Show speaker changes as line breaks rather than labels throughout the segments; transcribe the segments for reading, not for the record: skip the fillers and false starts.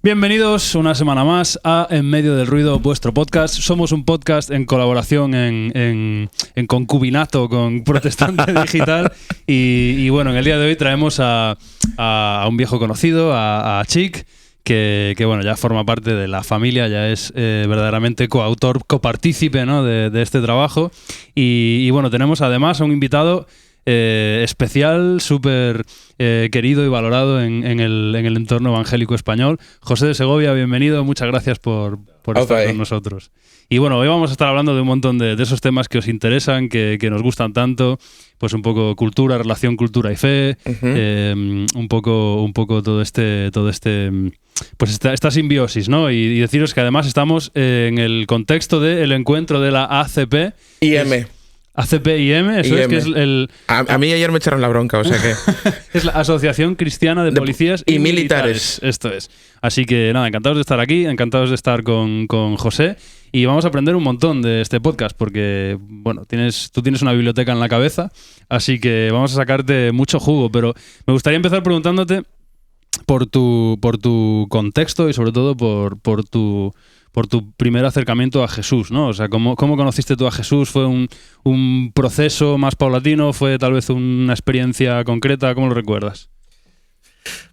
Bienvenidos una semana más a En Medio del Ruido, vuestro podcast. Somos un podcast en colaboración, en concubinato con Protestante Digital. Y bueno, en el día de hoy traemos a un viejo conocido, a Chic, que bueno, ya forma parte de la familia, ya es verdaderamente coautor, copartícipe, ¿no?, de este trabajo. Y bueno, tenemos además a un invitado especial, súper querido y valorado en el entorno evangélico español. José de Segovia, bienvenido, muchas gracias por estar con nosotros. Y bueno, hoy vamos a estar hablando de un montón de esos temas que os interesan, que nos gustan tanto, pues un poco cultura, relación cultura y fe, un poco todo este pues esta simbiosis, ¿no? Y deciros que además estamos en el contexto del encuentro de la ACP. ACP-IM, eso IM. Es que es el...
A mí ayer me echaron la bronca, o sea que...
Es la Asociación Cristiana de Policías
y Militares.
Esto es. Así que nada, encantados de estar aquí, encantados de estar con José, y vamos a aprender un montón de este podcast porque, bueno, tú tienes una biblioteca en la cabeza, así que vamos a sacarte mucho jugo, pero me gustaría empezar preguntándote por tu contexto y sobre todo por tu primer acercamiento a Jesús, ¿no? O sea, ¿cómo conociste tú a Jesús? ¿Fue un proceso más paulatino? ¿Fue tal vez una experiencia concreta? ¿Cómo lo recuerdas?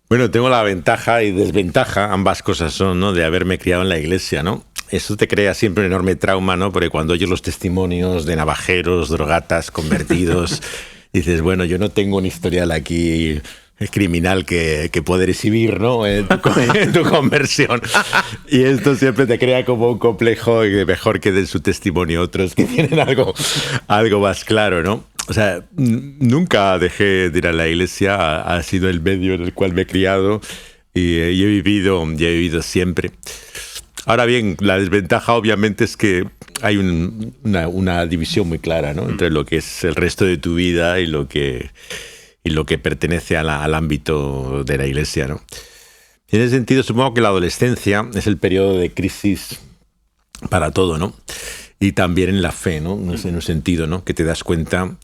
Bueno, tengo la ventaja y desventaja, ambas cosas son, ¿no?, de haberme criado en la iglesia, ¿no? Eso te crea siempre un enorme trauma, ¿no? Porque cuando oyes los testimonios de navajeros, drogatas, convertidos, dices, bueno, yo no tengo un historial aquí criminal que poder exhibir, ¿no?, en tu conversión. Y esto siempre te crea como un complejo, y mejor que den su testimonio otros que tienen algo más claro, ¿no? O sea, nunca dejé de ir a la iglesia, ha sido el medio en el cual me he criado y he vivido siempre. Ahora bien, la desventaja obviamente es que hay una división muy clara, ¿no?, entre lo que es el resto de tu vida y lo que pertenece al ámbito de la iglesia, ¿no? En ese sentido, supongo que la adolescencia es el periodo de crisis para todo, ¿no? Y también en la fe, ¿no? En un sentido, ¿no?, que te das cuenta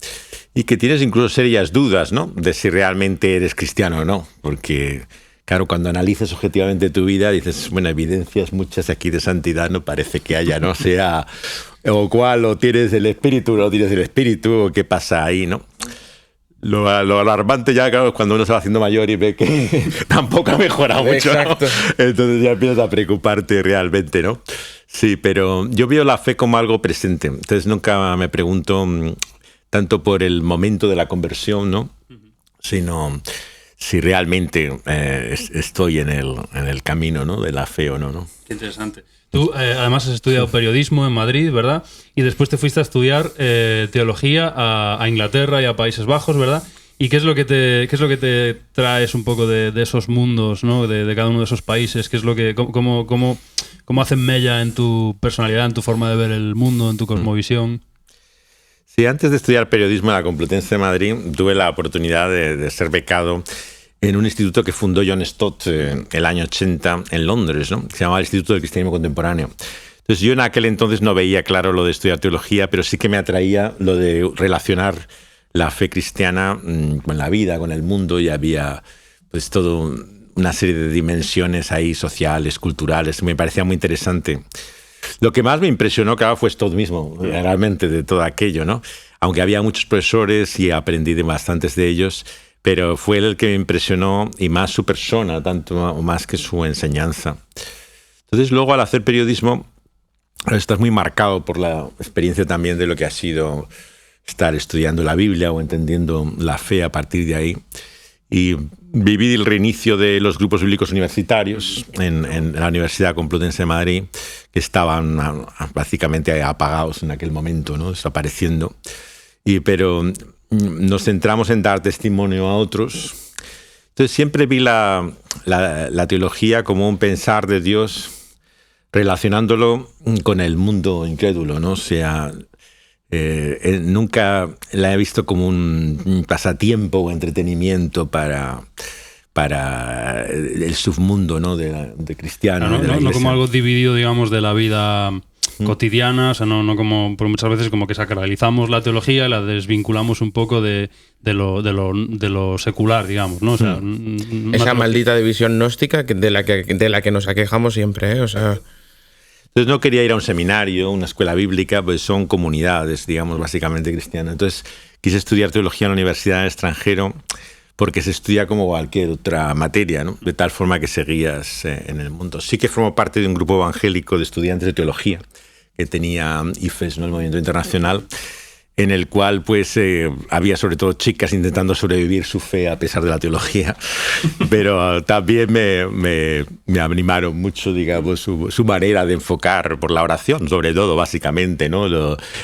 y que tienes incluso serias dudas, ¿no?, de si realmente eres cristiano o no. Porque, claro, cuando analizas objetivamente tu vida, dices, bueno, evidencias muchas aquí de santidad no parece que haya, ¿no? Sea o cuál, o tienes el espíritu o no tienes el espíritu, o qué pasa ahí, ¿no? Lo alarmante ya, claro, es cuando uno se va haciendo mayor y ve que tampoco ha mejorado mucho, ¿no? Entonces ya empiezas a preocuparte realmente, ¿no? Sí, pero yo veo la fe como algo presente. Entonces nunca me pregunto tanto por el momento de la conversión, ¿no?, sino si realmente estoy en el camino, ¿no?, de la fe o no, ¿no?
Qué interesante. Tú además has estudiado periodismo en Madrid, ¿verdad? Y después te fuiste a estudiar teología a Inglaterra y a Países Bajos, ¿verdad? ¿Y qué es lo que te traes un poco de esos mundos, ¿no?, de cada uno de esos países? ¿Qué es lo que cómo hacen mella en tu personalidad, en tu forma de ver el mundo, en tu cosmovisión?
Sí, antes de estudiar periodismo en la Complutense de Madrid, tuve la oportunidad de ser becado en un instituto que fundó John Stott el año 80 en Londres, ¿no?, que se llamaba el Instituto del Cristianismo Contemporáneo. Entonces yo en aquel entonces no veía claro lo de estudiar teología, pero sí que me atraía lo de relacionar la fe cristiana con la vida, con el mundo, y había pues todo una serie de dimensiones ahí sociales, culturales, me parecía muy interesante. Lo que más me impresionó, claro, fue Stott mismo, realmente, de todo aquello, ¿no? Aunque había muchos profesores y aprendí de bastantes de ellos, pero fue él el que me impresionó, y más su persona, tanto o más que su enseñanza. Entonces luego, al hacer periodismo, estás muy marcado por la experiencia también de lo que ha sido estar estudiando la Biblia o entendiendo la fe a partir de ahí. Y viví el reinicio de los grupos bíblicos universitarios en la Universidad Complutense de Madrid, que estaban básicamente apagados en aquel momento, ¿no?, desapareciendo. Pero nos centramos en dar testimonio a otros. Entonces siempre vi la teología como un pensar de Dios relacionándolo con el mundo incrédulo, ¿no? O sea, nunca la he visto como un pasatiempo o entretenimiento para el submundo, ¿no?, de cristiano.
No como algo dividido, digamos, de la vida cotidiana, o sea, no como por muchas veces como que sacralizamos la teología y la desvinculamos un poco de lo secular, digamos, ¿no? O sea,
esa maldita división gnóstica de la que nos aquejamos siempre, ¿eh? O sea...
Entonces no quería ir a un seminario, una escuela bíblica, pues son comunidades, digamos, básicamente cristianas. Entonces quise estudiar teología en la universidad en el extranjero porque se estudia como cualquier otra materia, ¿no? De tal forma que seguías en el mundo. Sí que formo parte de un grupo evangélico de estudiantes de teología que tenía IFES, ¿no? El Movimiento Internacional, en el cual pues había sobre todo chicas intentando sobrevivir su fe a pesar de la teología, pero también me animaron mucho, digamos, su manera de enfocar por la oración, sobre todo, básicamente, ¿no?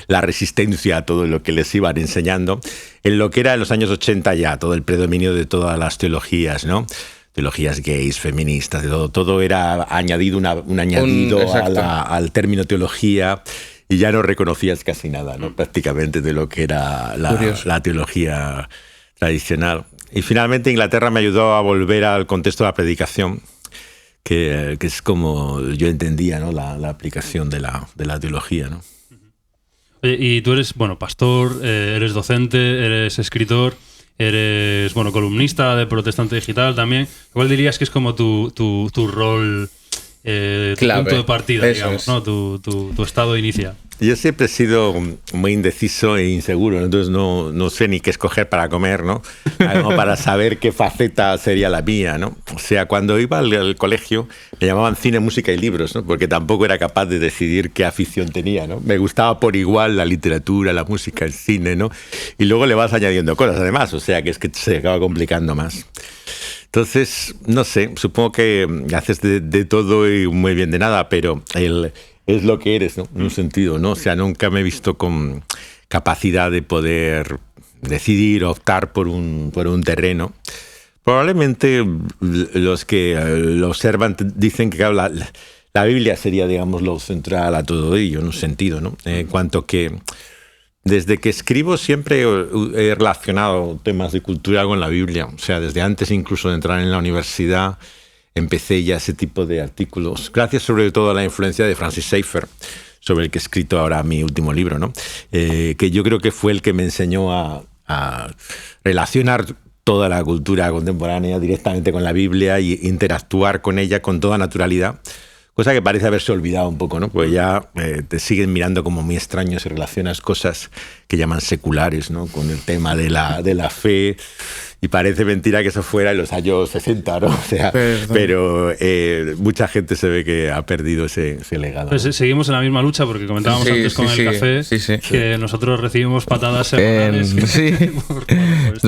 La resistencia a todo lo que les iban enseñando, en lo que era en los años 80 ya, todo el predominio de todas las teologías, ¿no? Teologías gays, feministas, de todo era añadido, un añadido al término teología, y ya no reconocías casi nada, ¿no? Prácticamente de lo que era la teología tradicional. Y finalmente Inglaterra me ayudó a volver al contexto de la predicación, que es como yo entendía, ¿no? La aplicación de la teología, ¿no?
Y tú eres, pastor, eres docente, eres escritor, eres, columnista de Protestante Digital también. ¿Cuál dirías que es como tu rol... tu punto de partida, digamos, ¿no? Tu estado inicial?
Yo siempre he sido muy indeciso e inseguro, ¿no? Entonces no sé ni qué escoger para comer, ¿no? Como para saber qué faceta sería la mía, ¿no? O sea, cuando iba al colegio me llamaban cine, música y libros, ¿no? Porque tampoco era capaz de decidir qué afición tenía, ¿no? Me gustaba por igual la literatura, la música, el cine, ¿no? Y luego le vas añadiendo cosas además, o sea, que es que se acaba complicando más. Entonces, no sé, supongo que haces de todo y muy bien de nada, pero es lo que eres, ¿no? En un sentido, ¿no? O sea, nunca me he visto con capacidad de poder decidir, optar por un terreno. Probablemente los que lo observan dicen que, claro, la Biblia sería, digamos, lo central a todo ello, en un sentido, ¿no? En cuanto que... Desde que escribo siempre he relacionado temas de cultura con la Biblia. O sea, desde antes incluso de entrar en la universidad empecé ya ese tipo de artículos. Gracias sobre todo a la influencia de Francis Schaeffer, sobre el que he escrito ahora mi último libro, ¿no? Que yo creo que fue el que me enseñó a relacionar toda la cultura contemporánea directamente con la Biblia e interactuar con ella con toda naturalidad. Cosa que parece haberse olvidado un poco, ¿no? Pues ya te siguen mirando como muy extraño si relacionas cosas que llaman seculares, ¿no? Con el tema de la fe. Y parece mentira que eso fuera en los años 60, ¿no? O sea, pero mucha gente se ve que ha perdido ese legado.
Pues seguimos en la misma lucha porque comentábamos antes con el café que nosotros recibimos patadas semanales.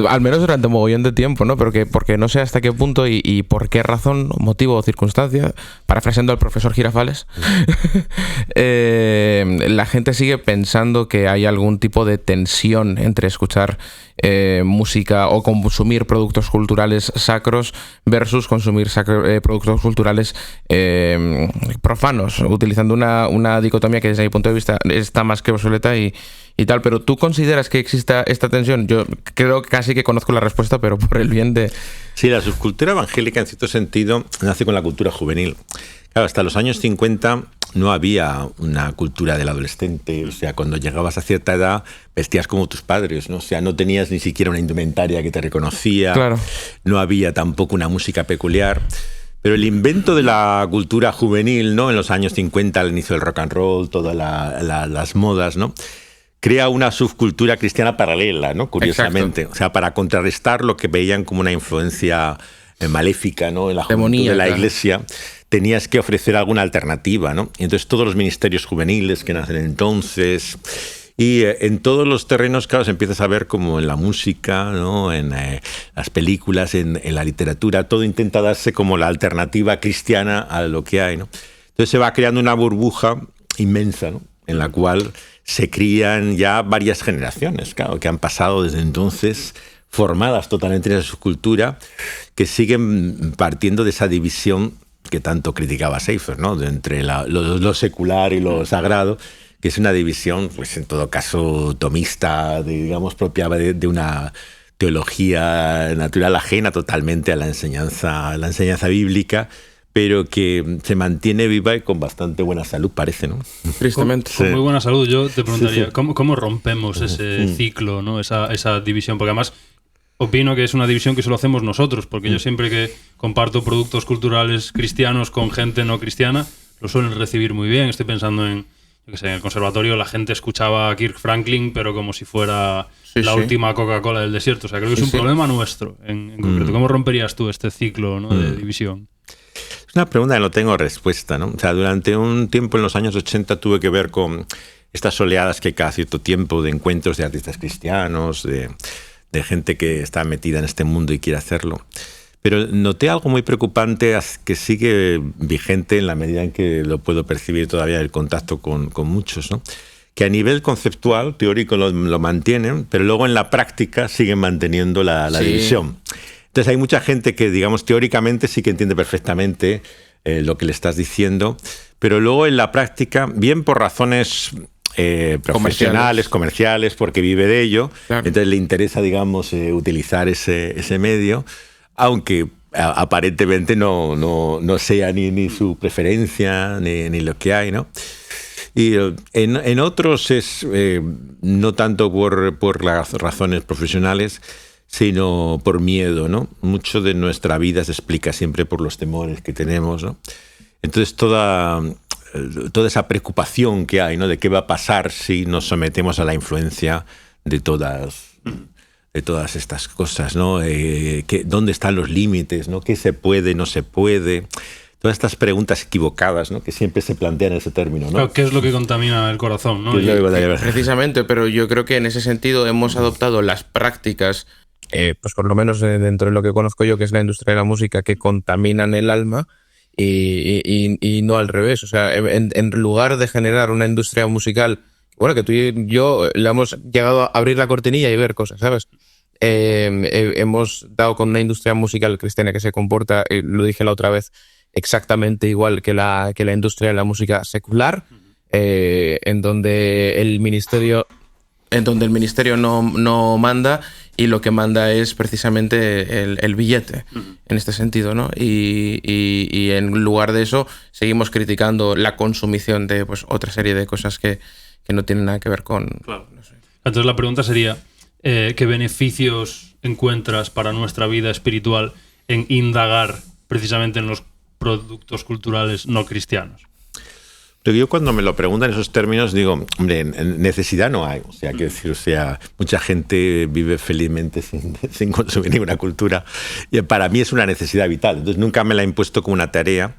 Al menos durante un mogollón de tiempo, ¿no? Porque no sé hasta qué punto y por qué razón, motivo o circunstancia, parafraseando al profesor Girafales, la gente sigue pensando que hay algún tipo de tensión entre escuchar música o consumir productos culturales sacros versus consumir productos culturales profanos, utilizando una dicotomía que desde mi punto de vista está más que obsoleta y tal. Pero ¿tú consideras que exista esta tensión? Yo creo que casi que conozco la respuesta, pero por el bien de...
Sí, la subcultura evangélica en cierto sentido nace con la cultura juvenil. Claro, hasta los años 50 no había una cultura del adolescente. O sea, cuando llegabas a cierta edad vestías como tus padres, ¿no? O sea, no tenías ni siquiera una indumentaria que te reconocía.
Claro.
No había tampoco una música peculiar. Pero el invento de la cultura juvenil, ¿no? En los años 50, al inicio del rock and roll, todas las modas, ¿no? Crea una subcultura cristiana paralela, ¿no? Curiosamente. Exacto. O sea, para contrarrestar lo que veían como una influencia maléfica, ¿no? En la juventud de la iglesia, tenías que ofrecer alguna alternativa, ¿no? Y entonces todos los ministerios juveniles que nacen entonces, y en todos los terrenos, claro, se empieza a ver como en la música, ¿no? En las películas, en la literatura, todo intenta darse como la alternativa cristiana a lo que hay, ¿no? Entonces se va creando una burbuja inmensa, ¿no? En la cual se crían ya varias generaciones, claro, que han pasado desde entonces, formadas totalmente en esa subcultura, que siguen partiendo de esa división que tanto criticaba Schaeffer, ¿no? De entre lo secular y lo sagrado, que es una división, pues en todo caso, tomista, digamos, propia de una teología natural ajena totalmente a la enseñanza bíblica, pero que se mantiene viva y con bastante buena salud, parece, ¿no?
Tristemente.
Con muy buena salud. Yo te preguntaría, ¿cómo rompemos ese ciclo, ¿no? Esa división? Porque además opino que es una división que solo hacemos nosotros, porque yo siempre que comparto productos culturales cristianos con gente no cristiana, lo suelen recibir muy bien. Estoy pensando en, yo qué sé, en el conservatorio la gente escuchaba a Kirk Franklin, pero como si fuera la última Coca-Cola del desierto. O sea, creo que es un problema nuestro en concreto. ¿Cómo romperías tú este ciclo, ¿no? de división?
Es una pregunta que no tengo respuesta, ¿no? O sea, durante un tiempo en los años 80 tuve que ver con estas oleadas que hay cada cierto tiempo de encuentros de artistas cristianos, de gente que está metida en este mundo y quiere hacerlo. Pero noté algo muy preocupante que sigue vigente en la medida en que lo puedo percibir todavía el contacto con muchos, ¿no? Que a nivel conceptual, teórico, lo mantienen, pero luego en la práctica siguen manteniendo la división. Entonces hay mucha gente que, digamos, teóricamente sí que entiende perfectamente lo que le estás diciendo, pero luego en la práctica, bien por razones profesionales, comerciales, porque vive de ello, entonces le interesa, digamos, utilizar ese medio, aunque aparentemente no sea ni su preferencia, ni lo que hay, ¿no? Y en otros es no tanto por las razones profesionales, sino por miedo, ¿no? Mucho de nuestra vida se explica siempre por los temores que tenemos, ¿no? Entonces toda esa preocupación que hay, ¿no? De qué va a pasar si nos sometemos a la influencia de todas estas cosas, ¿no? ¿Dónde están los límites, ¿no? ¿Qué se puede, no se puede? Todas estas preguntas equivocadas, ¿no? Que siempre se plantean ese término, ¿no?
Claro, ¿qué es lo que contamina el corazón, ¿no?
Precisamente, pero yo creo que en ese sentido hemos adoptado las prácticas, pues por lo menos dentro de lo que conozco yo, que es la industria de la música, que contaminan el alma y no al revés. O sea, en lugar de generar una industria musical, bueno, que tú y yo le hemos llegado a abrir la cortinilla y ver cosas, ¿sabes? Hemos dado con una industria musical cristiana que se comporta, lo dije la otra vez, exactamente igual que la industria de la música secular, en donde el ministerio no manda y lo que manda es precisamente el billete, en este sentido, ¿no? Y en lugar de eso seguimos criticando la consumición de pues otra serie de cosas que no tienen nada que ver con...
Claro. No sé. Entonces la pregunta sería, ¿qué beneficios encuentras para nuestra vida espiritual en indagar precisamente en los productos culturales no cristianos?
Pero yo cuando me lo preguntan en esos términos digo, hombre, necesidad no hay. O sea, quiero decir, mucha gente vive felizmente sin consumir ninguna cultura. Y para mí es una necesidad vital. Entonces nunca me la he impuesto como una tarea.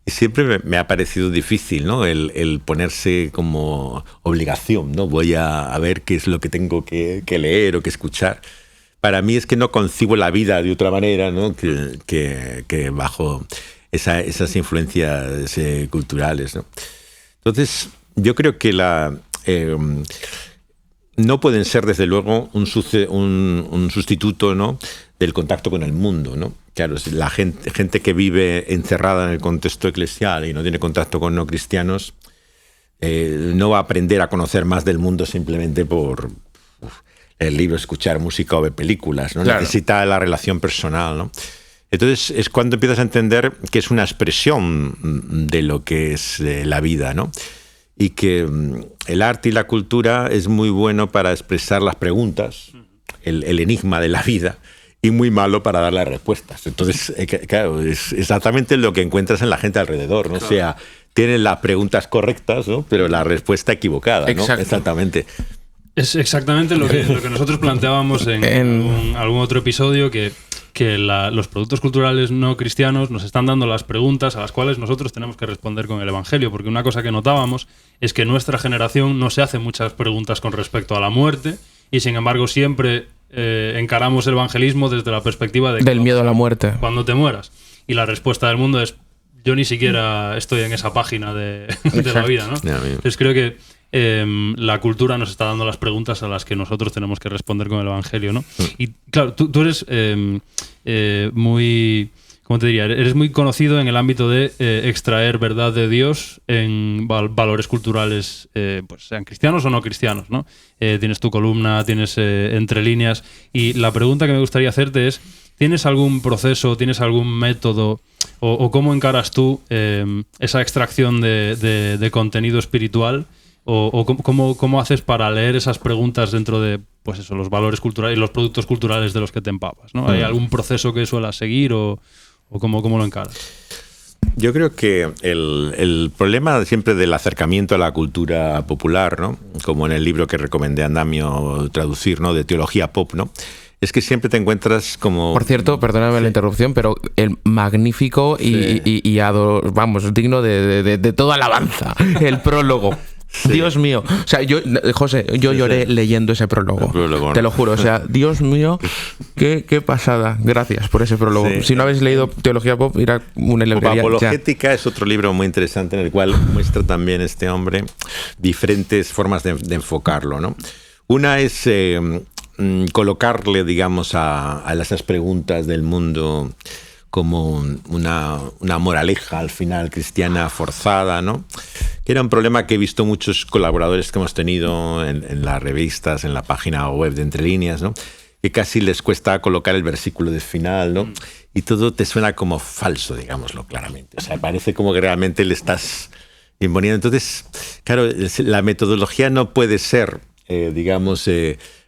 Y siempre me ha parecido difícil, ¿no? El ponerse como obligación, ¿no? Voy a ver qué es lo que tengo que leer o que escuchar. Para mí es que no concibo la vida de otra manera, ¿no? que bajo esas influencias culturales, ¿no? Entonces, yo creo que no pueden ser, desde luego, un sustituto, ¿no? Del contacto con el mundo, ¿no? Claro, la gente que vive encerrada en el contexto eclesial y no tiene contacto con no cristianos, no va a aprender a conocer más del mundo simplemente por el libro, escuchar música o ver películas, ¿no? Claro. Necesita la relación personal, ¿no? Entonces es cuando empiezas a entender que es una expresión de lo que es la vida, ¿no? Y que el arte y la cultura es muy bueno para expresar las preguntas, el enigma de la vida, y muy malo para dar las respuestas. Entonces, claro, es exactamente lo que encuentras en la gente alrededor, ¿no? Claro. O sea, tienen las preguntas correctas, ¿no? Pero la respuesta equivocada, ¿no? Exacto. Exactamente.
Es exactamente lo que nosotros planteábamos en algún otro episodio, que los productos culturales no cristianos nos están dando las preguntas a las cuales nosotros tenemos que responder con el Evangelio, porque una cosa que notábamos es que nuestra generación no se hace muchas preguntas con respecto a la muerte y sin embargo siempre encaramos el evangelismo desde la perspectiva
del miedo a la muerte.
Cuando te mueras. Y la respuesta del mundo es: yo ni siquiera estoy en esa página de la vida, ¿no? Entonces creo que la cultura nos está dando las preguntas a las que nosotros tenemos que responder con el Evangelio, ¿no? Y claro, tú eres muy ¿cómo te diría? Eres muy conocido en el ámbito de extraer verdad de Dios en valores culturales, pues sean cristianos o no cristianos, ¿no? Tienes tu columna, tienes Entre Líneas, y la pregunta que me gustaría hacerte es, ¿tienes algún proceso, tienes algún método o cómo encaras tú esa extracción de contenido espiritual? ¿O cómo haces para leer esas preguntas dentro de, pues eso, los valores culturales y los productos culturales de los que te empapas, ¿no? ¿Hay algún proceso que suelas seguir o cómo lo encaras?
Yo creo que el problema siempre del acercamiento a la cultura popular, ¿no? Como en el libro que recomendé a Andamio traducir, ¿no? De teología pop, ¿no? Es que siempre te encuentras como...
Por cierto, perdóname la interrupción, pero el magnífico vamos, digno de toda alabanza, el prólogo. Sí. Dios mío. O sea, José, lloré leyendo ese prólogo. Te lo juro. O sea, Dios mío, qué pasada. Gracias por ese prólogo. Sí. Si no habéis leído Teología Pop, ir a una librería.
Apologética es otro libro muy interesante en el cual muestra también este hombre diferentes formas de enfocarlo, ¿no? Una es colocarle, digamos, a esas preguntas del mundo como una moraleja al final cristiana forzada, ¿no? Que era un problema que he visto muchos colaboradores que hemos tenido en las revistas, en la página web de Entre Líneas, ¿no? Que casi les cuesta colocar el versículo de final, ¿no? Y todo te suena como falso, digámoslo claramente. O sea, parece como que realmente le estás imponiendo. Entonces, claro, la metodología no puede ser,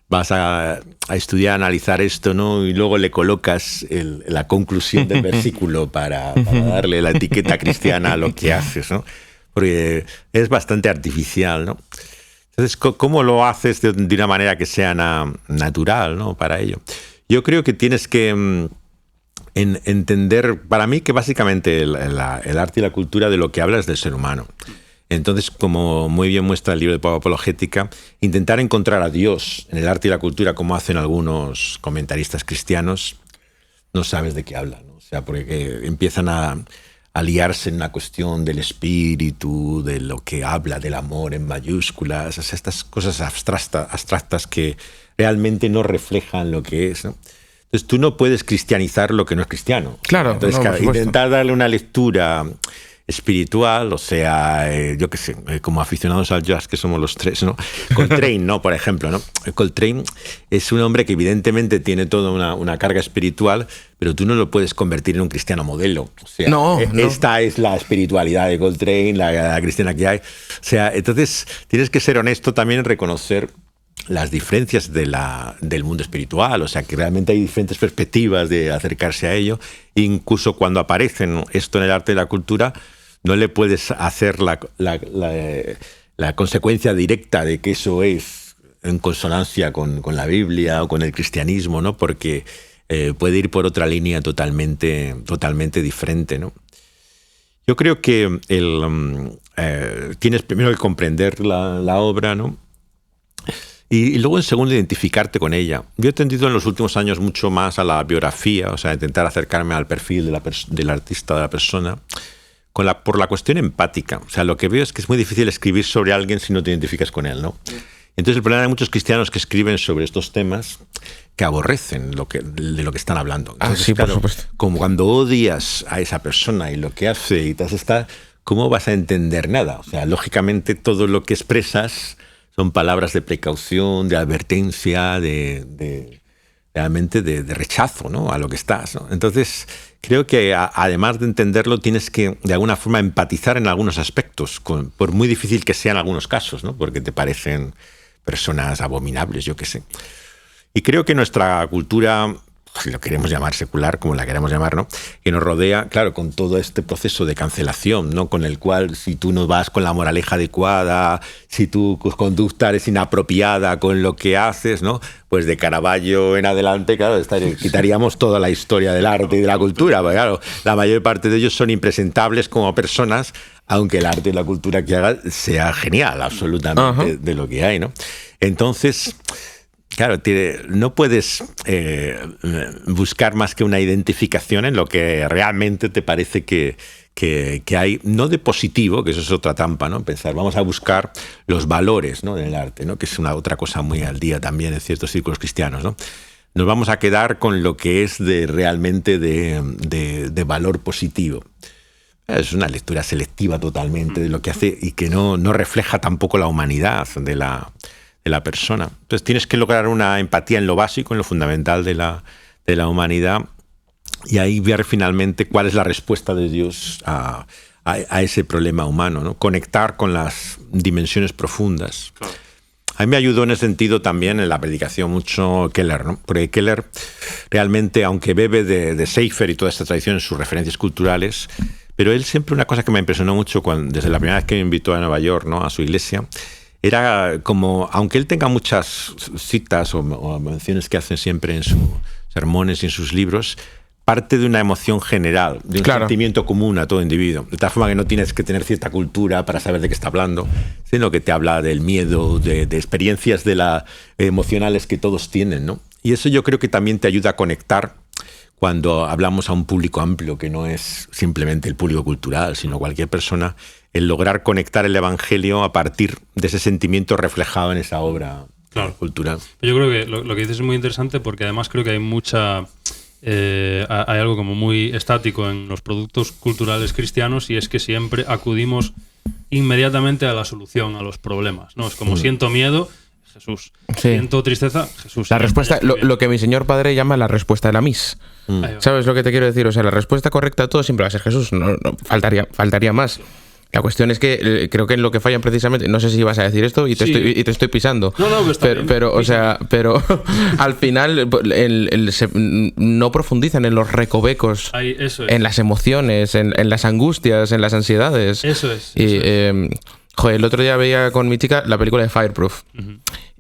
vas a estudiar, a analizar esto, ¿no? Y luego le colocas la conclusión del versículo para darle la etiqueta cristiana a lo que haces, ¿no? Porque es bastante artificial, ¿no? Entonces, ¿cómo lo haces de una manera que sea natural, ¿no? Para ello. Yo creo que tienes que entender, para mí, que básicamente el arte y la cultura de lo que habla es del ser humano. Entonces, como muy bien muestra el libro de Pop Apologética, intentar encontrar a Dios en el arte y la cultura, como hacen algunos comentaristas cristianos, no sabes de qué hablan, ¿no? O sea, porque empiezan a liarse en una cuestión del espíritu, de lo que habla del amor en mayúsculas, o sea, estas cosas abstractas que realmente no reflejan lo que es, ¿no? Entonces, tú no puedes cristianizar lo que no es cristiano.
Claro.
Entonces, intentar darle una lectura espiritual, o sea, yo qué sé, como aficionados al jazz que somos los tres, ¿no? Coltrane, ¿no? Por ejemplo, ¿no? Coltrane es un hombre que evidentemente tiene toda una carga espiritual, pero tú no lo puedes convertir en un cristiano modelo. O sea, esta es la espiritualidad de Coltrane, la cristiana que hay. O sea, entonces tienes que ser honesto también en reconocer las diferencias del mundo espiritual, o sea, que realmente hay diferentes perspectivas de acercarse a ello. Incluso cuando aparecen esto en el arte y la cultura, no le puedes hacer la consecuencia directa de que eso es en consonancia con la Biblia o con el cristianismo, ¿no? Porque puede ir por otra línea totalmente diferente, ¿no? Yo creo que tienes primero que comprender la obra, ¿no? Y luego, en segundo, identificarte con ella. Yo he tendido en los últimos años mucho más a la biografía, o sea, intentar acercarme al perfil del artista, de la persona, por la cuestión empática. O sea, lo que veo es que es muy difícil escribir sobre alguien si no te identificas con él, ¿no? Entonces, el problema de muchos cristianos que escriben sobre estos temas que aborrecen de lo que están hablando. Entonces,
sí,
claro,
por supuesto.
Como cuando odias a esa persona y lo que hace y tal, ¿cómo vas a entender nada? O sea, lógicamente todo lo que expresas son palabras de precaución, de advertencia, realmente de rechazo, ¿no? A lo que estás, ¿no? Entonces, creo que además de entenderlo, tienes que de alguna forma empatizar en algunos aspectos, por muy difícil que sea en algunos casos, ¿no? Porque te parecen personas abominables, yo qué sé. Y creo que nuestra cultura, si lo queremos llamar secular, como la queramos llamar, ¿no? Que nos rodea, claro, con todo este proceso de cancelación, ¿no? Con el cual, si tú no vas con la moraleja adecuada, si tu conducta es inapropiada con lo que haces, ¿no? Pues de Caravaggio en adelante, claro, quitaríamos toda la historia del arte y de la cultura, porque claro, la mayor parte de ellos son impresentables como personas, aunque el arte y la cultura que hagan sea genial, absolutamente, de lo que hay, ¿no? Entonces, claro, no puedes buscar más que una identificación en lo que realmente te parece que hay, no de positivo, que eso es otra trampa, ¿no? Pensar, vamos a buscar los valores, ¿no? Del arte, ¿no? Que es otra cosa muy al día también en ciertos círculos cristianos, ¿no? nos vamos a quedar con lo que es realmente de valor positivo. Es una lectura selectiva totalmente de lo que hace y que no refleja tampoco la humanidad de la persona. Entonces tienes que lograr una empatía en lo básico, en lo fundamental de la humanidad, y ahí ver finalmente cuál es la respuesta de Dios a ese problema humano, ¿no? Conectar con las dimensiones profundas. Claro. A mí me ayudó en ese sentido también en la predicación mucho Keller, ¿no? Porque Keller realmente, aunque bebe de Sefer y toda esta tradición en sus referencias culturales, pero él siempre, una cosa que me impresionó mucho desde la primera vez que me invitó a Nueva York, ¿no? A su iglesia, era como, aunque él tenga muchas citas o menciones que hace siempre en sus sermones y en sus libros, parte de una emoción general, de un sentimiento común a todo individuo. De tal forma que no tienes que tener cierta cultura para saber de qué está hablando, sino que te habla del miedo, de experiencias emocionales que todos tienen, ¿no? Y eso yo creo que también te ayuda a conectar cuando hablamos a un público amplio, que no es simplemente el público cultural, sino cualquier persona, el lograr conectar el Evangelio a partir de ese sentimiento reflejado en esa obra cultural.
Yo creo que lo que dices es muy interesante, porque además creo que hay mucha... hay algo como muy estático en los productos culturales cristianos, y es que siempre acudimos inmediatamente a la solución a los problemas, ¿no? Es como siento miedo, Jesús. Sí. Siento tristeza, Jesús.
La respuesta, lo que mi señor padre llama la respuesta de la mis. ¿Sabes lo que te quiero decir? O sea, la respuesta correcta a todo siempre va a ser Jesús. No, faltaría más. La cuestión es que creo que en lo que fallan precisamente, no sé si vas a decir esto y te estoy pisando.
No,
pero o sea, pero al final no profundizan en los recovecos, en las emociones, en las angustias, en las ansiedades.
Eso es.
Y el otro día veía con mi chica la película de Fireproof.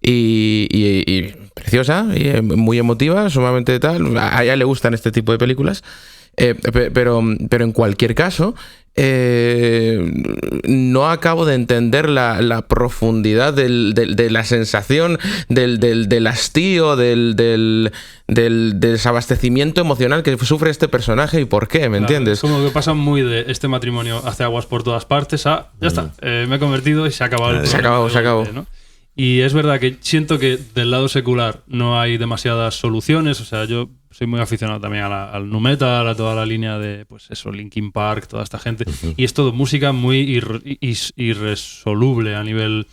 Y preciosa, y muy emotiva, sumamente tal. A ella le gustan este tipo de películas. Pero en cualquier caso, no acabo de entender la profundidad de la sensación, del hastío, del desabastecimiento emocional que sufre este personaje y por qué, ¿me entiendes?
Es como que pasa muy de este matrimonio hace aguas por todas partes a ya está, me he convertido y se ha acabado.
Se acabó.
¿No? Y es verdad que siento que del lado secular no hay demasiadas soluciones. O sea, yo soy muy aficionado también al nu metal, a toda la línea de, pues eso, Linkin Park, toda esta gente. Y es todo música muy irresoluble a nivel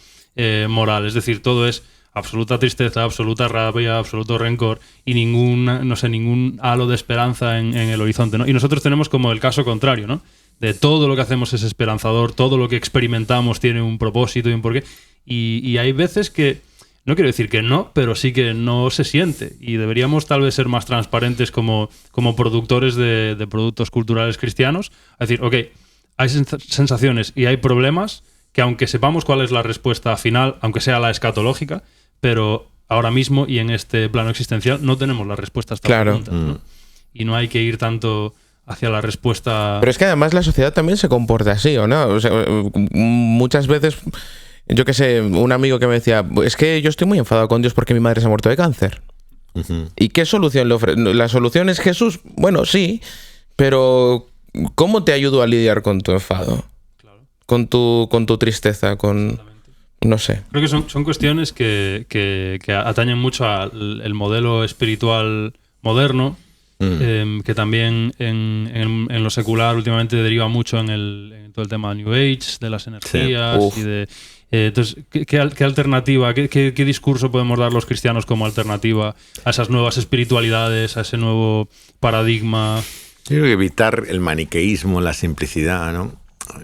moral. Es decir, todo es absoluta tristeza, absoluta rabia, absoluto rencor y ningún halo de esperanza en el horizonte, ¿no? Y nosotros tenemos como el caso contrario, ¿no? De todo lo que hacemos es esperanzador, todo lo que experimentamos tiene un propósito y un porqué. Y hay veces que, no quiero decir que no, pero sí que no se siente. Y deberíamos tal vez ser más transparentes como productores de productos culturales cristianos. Es decir, ok, hay sensaciones y hay problemas que, aunque sepamos cuál es la respuesta final, aunque sea la escatológica, pero ahora mismo y en este plano existencial no tenemos la respuesta a estas preguntas, ¿no? Y no hay que ir tanto hacia la respuesta...
Pero es que además la sociedad también se comporta así, ¿o no? O sea, muchas veces... Yo qué sé, un amigo que me decía, es que yo estoy muy enfadado con Dios porque mi madre se ha muerto de cáncer. ¿Y qué solución le ofrece? ¿La solución es Jesús? Bueno, sí, pero ¿cómo te ayudo a lidiar con tu enfado? Claro. Con tu tristeza, no sé.
Creo que son cuestiones que atañen mucho al modelo espiritual moderno, que también en lo secular últimamente deriva mucho en todo el tema de New Age, de las energías y de... Entonces, ¿qué alternativa, qué discurso podemos dar los cristianos como alternativa a esas nuevas espiritualidades, a ese nuevo paradigma?
Yo creo que evitar el maniqueísmo, la simplicidad, ¿no?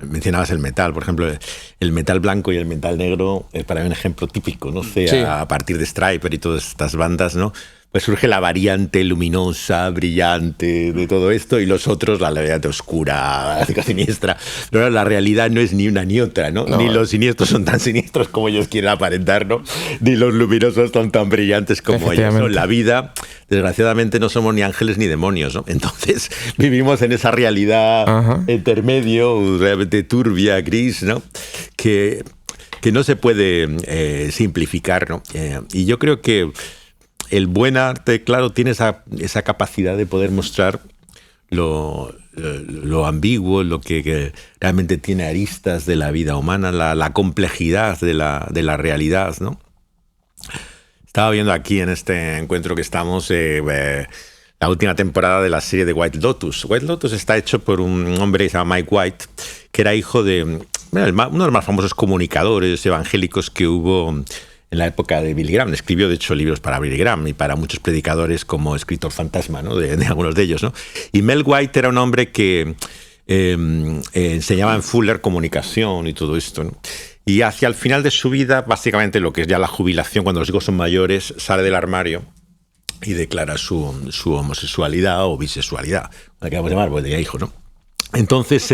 Mencionabas el metal, por ejemplo, el metal blanco y el metal negro es para mí un ejemplo típico, ¿no? A partir de Striper y todas estas bandas, ¿no? Pues surge la variante luminosa, brillante de todo esto, y los otros la variante oscura, siniestra. Pero la realidad no es ni una ni otra, ¿no? Ni los siniestros son tan siniestros como ellos quieren aparentar, ¿no? Ni los luminosos son tan brillantes como ellos, ¿no? La vida, desgraciadamente, no somos ni ángeles ni demonios, ¿no? Entonces vivimos en esa realidad intermedio, realmente turbia, gris, ¿no? Que no se puede simplificar, ¿no? Y yo creo que el buen arte, claro, tiene esa capacidad de poder mostrar lo ambiguo, lo que realmente tiene aristas de la vida humana, la complejidad de la realidad, ¿no? Estaba viendo aquí en este encuentro que estamos la última temporada de la serie de White Lotus. White Lotus está hecho por un hombre que se llama Mike White, que era hijo de uno de los más famosos comunicadores evangélicos que hubo en la época de Billy Graham. Escribió, de hecho, libros para Billy Graham y para muchos predicadores como escritor fantasma, ¿no? de algunos de ellos, ¿no? Y Mel White era un hombre que enseñaba en Fuller comunicación y todo esto, ¿no? Y hacia el final de su vida, básicamente lo que es ya la jubilación, cuando los hijos son mayores, sale del armario y declara su homosexualidad o bisexualidad, la que vamos a llamar, pues tenía hijo, ¿no? Entonces,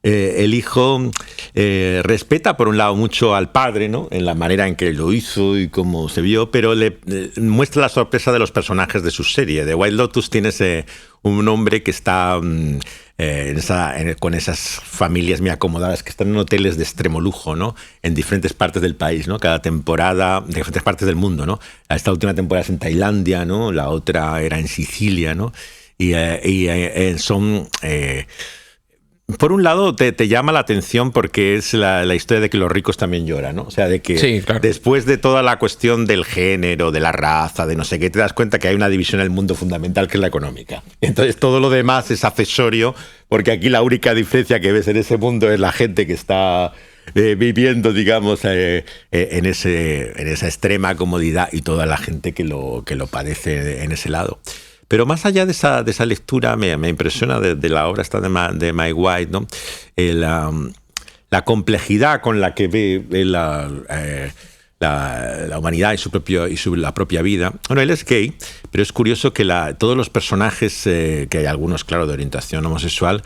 el hijo respeta, por un lado, mucho al padre, ¿no? En la manera en que lo hizo y cómo se vio, pero le muestra la sorpresa de los personajes de su serie. De White Lotus tienes un hombre que está con esas familias muy acomodadas que están en hoteles de extremo lujo, ¿no? En diferentes partes del país, ¿no? Cada temporada, de diferentes partes del mundo, ¿no? Esta última temporada es en Tailandia, ¿no? La otra era en Sicilia, ¿no? Y son... por un lado, te llama la atención porque es la historia de que los ricos también lloran, ¿no? O sea, de que
sí, claro,
después de toda la cuestión del género, de la raza, de no sé qué, te das cuenta que hay una división en el mundo fundamental que es la económica. Entonces, todo lo demás es accesorio, porque aquí la única diferencia que ves en ese mundo es la gente que está viviendo, digamos, en esa extrema comodidad y toda la gente que lo padece en ese lado. Pero más allá de esa lectura, me impresiona de la obra esta de Mike White, ¿no? La complejidad con la que ve la humanidad y la propia vida. Bueno, él es gay, pero es curioso que todos los personajes, que hay algunos, claro, de orientación homosexual,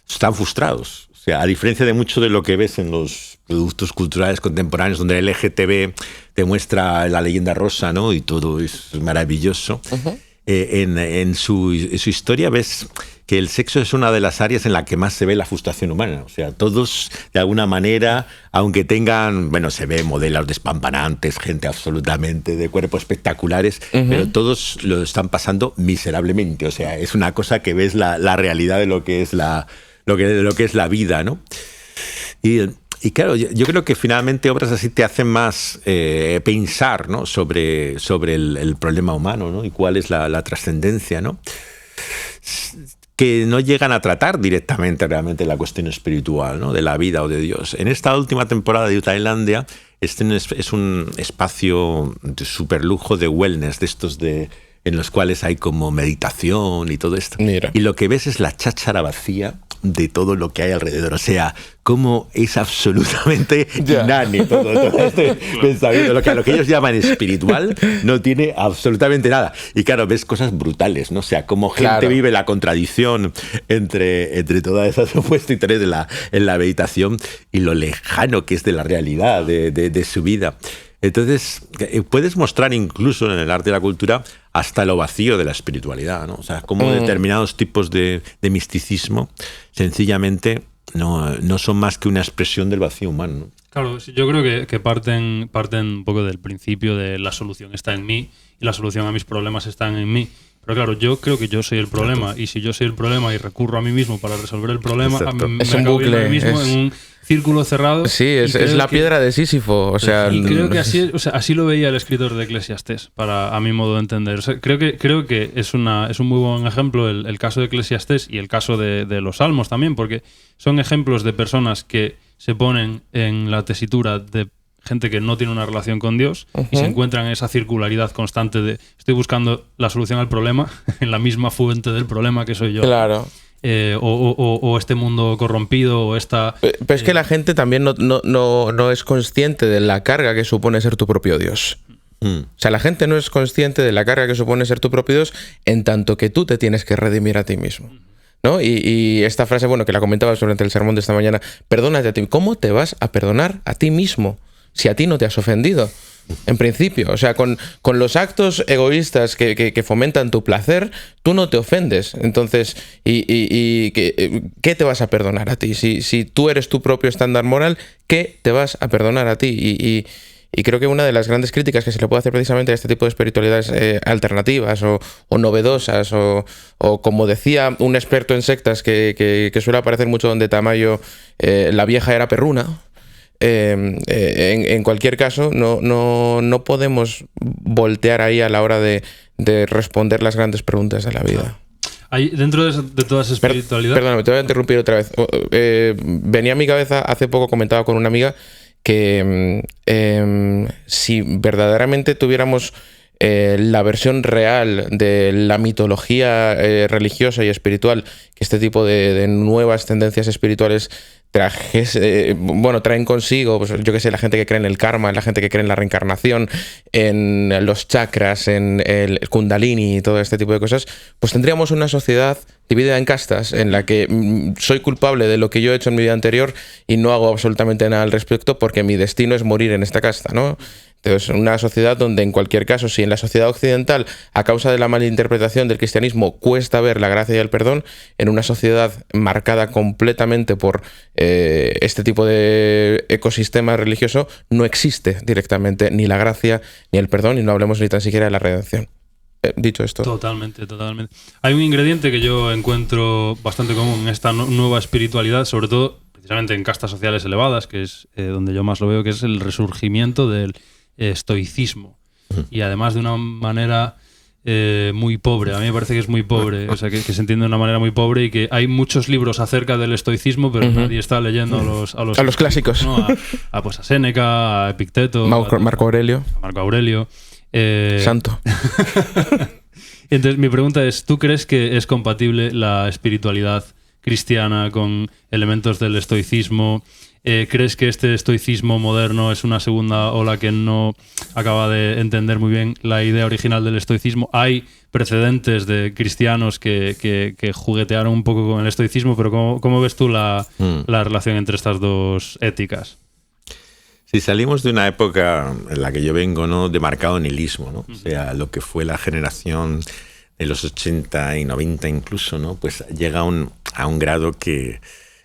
están frustrados. O sea, a diferencia de mucho de lo que ves en los productos culturales contemporáneos, donde el LGTB te muestra la leyenda rosa, ¿no? Y todo es maravilloso. Uh-huh. En su historia ves que el sexo es una de las áreas en la que más se ve la frustración humana. O sea, todos, de alguna manera, aunque tengan, bueno, se ve modelos despampanantes, gente absolutamente de cuerpos espectaculares, uh-huh, pero todos lo están pasando miserablemente. O sea, es una cosa que ves la realidad de lo que es la vida, ¿no? Y claro, yo creo que finalmente obras así te hacen más pensar, ¿no? sobre el problema humano, ¿no? Y cuál es la trascendencia, ¿no? Que no llegan a tratar directamente realmente la cuestión espiritual, ¿no? De la vida o de Dios. En esta última temporada de Tailandia, es un espacio de súper lujo de wellness, de estos en los cuales hay como meditación y todo esto. Mira. Y lo que ves es la cháchara vacía de todo lo que hay alrededor. O sea, cómo es absolutamente inane todo este pensamiento. Lo que ellos llaman espiritual no tiene absolutamente nada. Y claro, ves cosas brutales, ¿no? O sea, cómo gente vive la contradicción entre toda esa supuesta interés en la meditación y lo lejano que es de la realidad de su vida. Entonces, puedes mostrar incluso en el arte y la cultura hasta lo vacío de la espiritualidad, ¿no? O sea, como determinados tipos de misticismo sencillamente no son más que una expresión del vacío humano, ¿no?
Claro, yo creo que parten un poco del principio de la solución está en mí y la solución a mis problemas están en mí. Pero claro, yo creo que yo soy el problema. Exacto. Y si yo soy el problema y recurro a mí mismo para resolver el problema, me acabo viendo a mí mismo en un círculo cerrado.
Sí, es la piedra de Sísifo. O sea,
y creo que así lo veía el escritor de Eclesiastés, a mi modo de entender. O sea, creo que es un muy buen ejemplo el caso de Eclesiastés y el caso de los Salmos también, porque son ejemplos de personas que se ponen en la tesitura de gente que no tiene una relación con Dios, uh-huh, y se encuentran en esa circularidad constante de estoy buscando la solución al problema en la misma fuente del problema que soy yo.
Claro.
O este mundo corrompido o esta...
Pero es que la gente también no es consciente de la carga que supone ser tu propio Dios. O sea, la gente no es consciente de la carga que supone ser tu propio Dios en tanto que tú te tienes que redimir a ti mismo, ¿no? Y esta frase, bueno, que la comentabas durante el sermón de esta mañana, perdónate a ti. ¿Cómo te vas a perdonar a ti mismo si a ti no te has ofendido? En principio, o sea, con los actos egoístas que fomentan tu placer, tú no te ofendes. Entonces, ¿qué te vas a perdonar a ti? Si tú eres tu propio estándar moral, ¿qué te vas a perdonar a ti? Y creo que una de las grandes críticas que se le puede hacer precisamente a este tipo de espiritualidades alternativas o novedosas o como decía un experto en sectas que suele aparecer mucho donde Tamayo, la vieja era perruna. En cualquier caso, no podemos voltear ahí a la hora de responder las grandes preguntas de la vida.
Hay, dentro de toda esa espiritualidad...
Perdóname, te voy a interrumpir otra vez. Venía a mi cabeza, hace poco comentaba con una amiga que si verdaderamente tuviéramos la versión real de la mitología religiosa y espiritual que este tipo de nuevas tendencias espirituales traen consigo, pues, yo qué sé, la gente que cree en el karma, la gente que cree en la reencarnación, en los chakras, en el kundalini y todo este tipo de cosas, pues tendríamos una sociedad dividida en castas en la que soy culpable de lo que yo he hecho en mi vida anterior y no hago absolutamente nada al respecto porque mi destino es morir en esta casta, ¿no? Entonces, una sociedad donde, en cualquier caso, si en la sociedad occidental, a causa de la malinterpretación del cristianismo, cuesta ver la gracia y el perdón, en una sociedad marcada completamente por este tipo de ecosistema religioso, no existe directamente ni la gracia ni el perdón, y no hablemos ni tan siquiera de la redención. Dicho esto.
Totalmente. Hay un ingrediente que yo encuentro bastante común en esta nueva espiritualidad, sobre todo, precisamente en castas sociales elevadas, que es donde yo más lo veo, que es el resurgimiento del estoicismo, y además de una manera muy pobre. A mí me parece que es muy pobre, o sea, que se entiende de una manera muy pobre, y que hay muchos libros acerca del estoicismo, pero nadie está leyendo a los
clásicos,
¿no? Pues a Séneca, a Epicteto,
Marco Aurelio. Santo.
Entonces mi pregunta es, ¿tú crees que es compatible la espiritualidad cristiana con elementos del estoicismo? ¿Crees que este estoicismo moderno es una segunda ola que no acaba de entender muy bien la idea original del estoicismo? Hay precedentes de cristianos que juguetearon un poco con el estoicismo, pero ¿cómo ves tú la relación entre estas dos éticas?
Si salimos de una época en la que yo vengo, ¿no?, de marcado nihilismo, ¿no? O sea, lo que fue la generación de los 80 y 90 incluso, ¿no?, pues llega a un grado que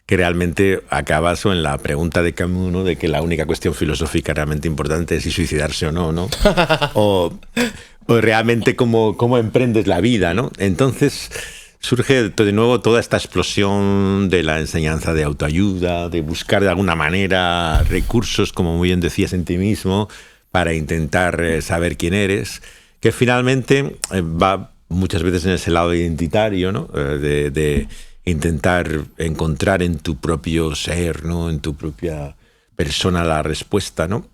realmente acaba en la pregunta de Camus, ¿no?, de que la única cuestión filosófica realmente importante es si suicidarse o no, ¿no? o realmente cómo emprendes la vida, ¿no? Entonces surge de nuevo toda esta explosión de la enseñanza de autoayuda, de buscar de alguna manera recursos, como muy bien decías, en ti mismo, para intentar saber quién eres, que finalmente va muchas veces en ese lado identitario, ¿no?, de intentar encontrar en tu propio ser, ¿no?, en tu propia persona la respuesta, ¿no?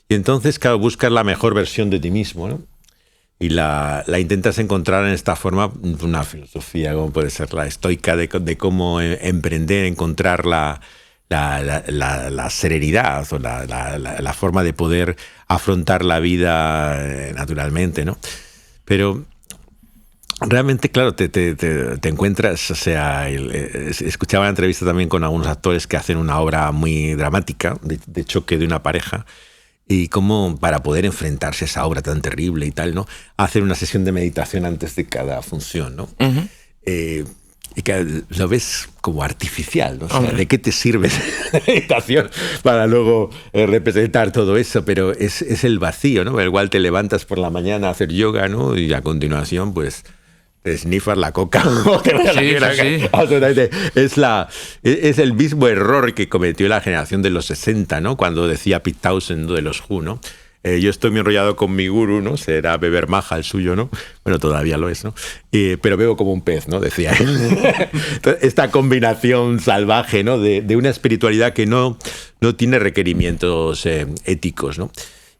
Y entonces, claro, buscas la mejor versión de ti mismo, ¿no? Y la intentas encontrar en esta forma, una filosofía como puede ser la estoica, de cómo emprender, encontrar la serenidad o la forma de poder afrontar la vida naturalmente, ¿no? Pero realmente, claro, te encuentras, o sea, escuchaba una entrevista también con algunos actores que hacen una obra muy dramática, de choque de una pareja, y cómo para poder enfrentarse a esa obra tan terrible y tal, ¿no?, hacen una sesión de meditación antes de cada función, ¿no? Y que lo ves como artificial, ¿no? O sea, ¿de qué te sirve la meditación para luego representar todo eso? Pero es el vacío, ¿no? El cual te levantas por la mañana a hacer yoga, ¿no? Y a continuación, pues, te snifas la coca. Sí. Absolutamente. Es el mismo error que cometió la generación de los 60, ¿no? Cuando decía Pete Townshend de los Who, ¿no? Yo estoy muy enrollado con mi gurú, ¿no? Será beber maja el suyo, ¿no? Bueno, todavía lo es, ¿no? Pero bebo como un pez, ¿no?, decía él. Esta combinación salvaje, ¿no?, de una espiritualidad que no tiene requerimientos éticos, ¿no?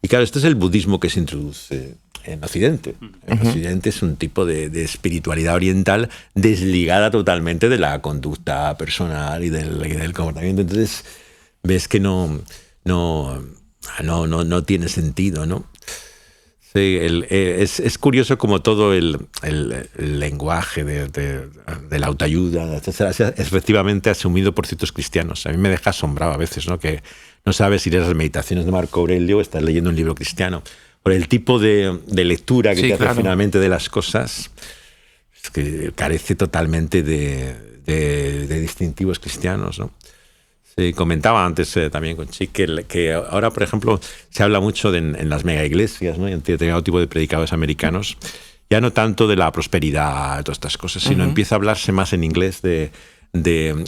Y claro, este es el budismo que se introduce en Occidente. En Occidente es un tipo de espiritualidad oriental desligada totalmente de la conducta personal y del comportamiento. Entonces ves que no tiene sentido, ¿no? Sí, es curioso como todo el lenguaje de la autoayuda, etcétera, es efectivamente asumido por ciertos cristianos. A mí me deja asombrado a veces, ¿no?, que no sabes si lees las meditaciones de Marco Aurelio o estás leyendo un libro cristiano. Por el tipo de lectura que te hace finalmente de las cosas, es que carece totalmente de distintivos cristianos, ¿no? Sí, comentaba antes también con Chic que ahora, por ejemplo, se habla mucho en las mega iglesias, ¿no?, y en determinado tipo de predicadores americanos, ya no tanto de la prosperidad, de todas estas cosas, sino empieza a hablarse más en inglés de